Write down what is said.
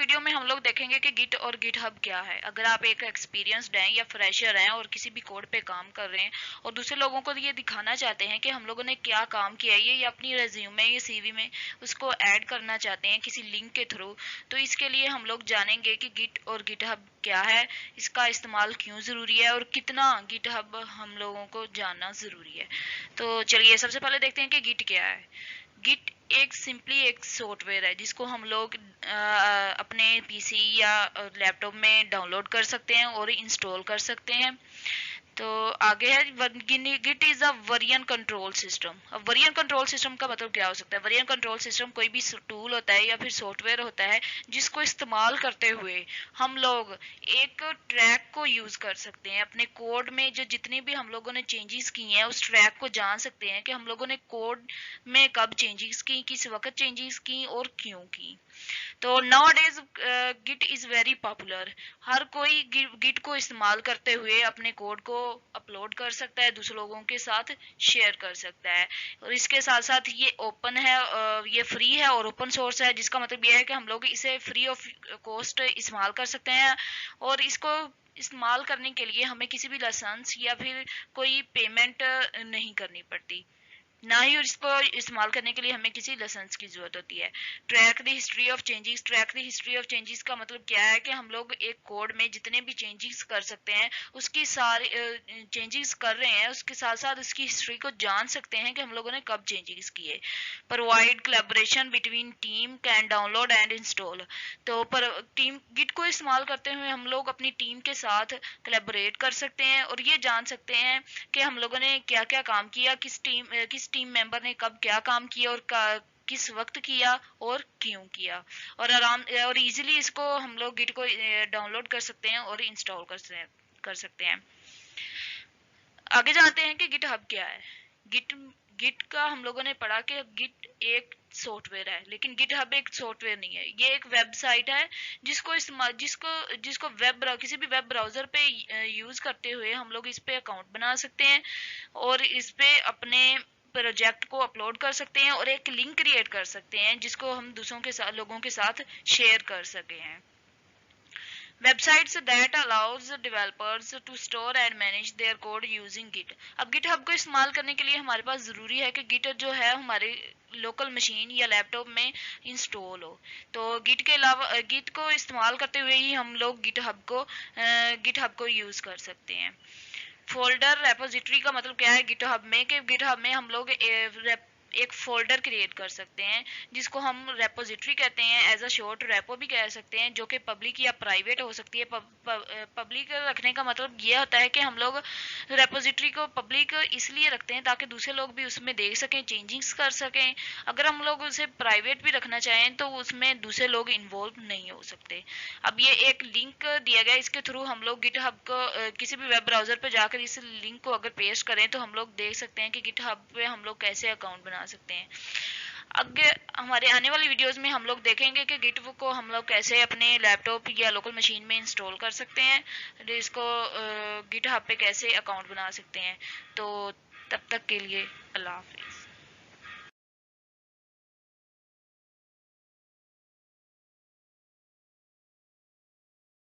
Video में हम लोग देखेंगे कि गिट और गिटहब क्या है। अगर आप एक एक्सपीरियंस्ड हैं या फ्रेशर हैं और किसी भी कोड पे काम कर रहे हैं और दूसरे लोगों को ये दिखाना चाहते हैं कि हम लोगों ने क्या काम किया है, ये या अपनी रेज्यूमे या सीवी में उसको ऐड करना चाहते हैं किसी लिंक के थ्रू, तो इसके लिए हम लोग जानेंगे कि गिट और गिटहब क्या है, इसका इस्तेमाल क्यों ज़रूरी है और कितना गिटहब हम लोगों को जानना ज़रूरी है। तो चलिए सबसे पहले देखते हैं कि गिट क्या है। गिट एक सिंपली एक सॉफ्टवेयर है जिसको हम लोग अपने पीसी या लैपटॉप में डाउनलोड कर सकते हैं और इंस्टॉल कर सकते हैं। तो आगे है Git is a version control system. अब वर्जन कंट्रोल सिस्टम का मतलब क्या हो सकता है? वर्जन कंट्रोल सिस्टम कोई भी टूल होता है या फिर सॉफ्टवेयर होता है जिसको इस्तेमाल करते हुए हम लोग एक ट्रैक को यूज कर सकते हैं। अपने कोड में जो जितनी भी हम लोगों ने चेंजेस की हैं उस ट्रैक को जान सकते हैं कि हम लोगों ने कोड में कब चेंजेस की, किस वक्त चेंजेस की और क्यों की। तो now days git is very popular. हर कोई गिट को इस्तेमाल करते हुए अपने कोड को अपलोड कर सकता है, दूसरे लोगों के साथ शेयर कर सकता है। और इसके साथ साथ ये ओपन है, ये फ्री है और ओपन सोर्स है, जिसका मतलब ये है कि हम लोग इसे फ्री ऑफ कॉस्ट इस्तेमाल कर सकते हैं। और इसको इस्तेमाल करने के लिए हमें किसी भी लाइसेंस या फिर कोई पेमेंट नहीं करनी पड़ती, ना ही इसको इस्तेमाल करने के लिए हमें किसी लाइसेंस की जरूरत होती है। Track the history of changes. Track the history of changes का मतलब क्या है कि हम लोग एक कोड में जितने भी चेंजेस कर सकते हैं, उसकी सारी चेंजेस कर रहे हैं उसके साथ साथ उसकी हिस्ट्री को जान सकते हैं कि हम लोगों ने कब चेंजेस किए। Provide collaboration between team can download and install. तो पर टीम गिट को इस्तेमाल करते हुए हम लोग अपनी टीम के साथ कोलैबोरेट कर सकते हैं और ये जान सकते हैं कि हम लोगों ने क्या क्या काम किया, किस टीम मेंबर ने कब क्या काम किया और किस वक्त किया और क्यों किया। और आराम और इजीली इसको हम लोग गिट को डाउनलोड कर सकते हैं और इंस्टॉल कर सकते हैं। आगे जानते हैं कि गिट हब क्या है। गिट गिट का हम लोगों ने पढ़ा कि गिट एक सॉफ्टवेयर है, लेकिन गिट हब एक सॉफ्टवेयर नहीं है, ये एक वेबसाइट है जिसको इस्तेमाल जिसको जिसको किसी भी वेब ब्राउजर पे यूज करते हुए हम लोग इस पे अकाउंट बना सकते हैं और इस पे अपने प्रोजेक्ट को अपलोड कर सकते हैं और एक लिंक क्रिएट कर सकते हैं जिसको हम दूसरों के साथ लोगों के साथ शेयर कर सके हैं। Websites that allows developers to store and manage their code using Git। अब GitHub को इस्तेमाल करने के लिए हमारे पास ज़रूरी है कि Git जो है हमारे लोकल मशीन या लैपटॉप में इंस्टॉल हो। तो Git के अलावा Git को इस्तेमाल करते हुए ही हम लोग GitHub को यूज़ कर सकते हैं। फोल्डर रेपोजिटरी का मतलब क्या है गिटहब में कि गिटहब में हम लोग एक फोल्डर क्रिएट कर सकते हैं जिसको हम रेपोजिटरी कहते हैं, एज अ शॉर्ट रेपो भी कह सकते हैं, जो कि पब्लिक या प्राइवेट हो सकती है। पब्लिक रखने का मतलब ये होता है कि हम लोग रेपोजिटरी को पब्लिक इसलिए रखते हैं ताकि दूसरे लोग भी उसमें देख सकें, चेंजिंग्स कर सकें। अगर हम लोग उसे प्राइवेट भी रखना चाहें तो उसमें दूसरे लोग इन्वॉल्व नहीं हो सकते। अब ये एक लिंक दिया गया, इसके थ्रू हम लोग गिटहब को किसी भी वेब ब्राउजर पर जाकर इस लिंक को अगर पेस्ट करें तो हम लोग देख सकते हैं कि गिटहब पे हम लोग कैसे अकाउंट बना सकते हैं। आगे हमारे आने वाली वीडियोस में हम लोग देखेंगे कि गिट को हम लोग कैसे अपने लैपटॉप या लोकल मशीन में इंस्टॉल कर सकते हैं, इसको गिटहब पे कैसे अकाउंट बना सकते हैं। तो तब तक के लिए अल्लाह हाफिज।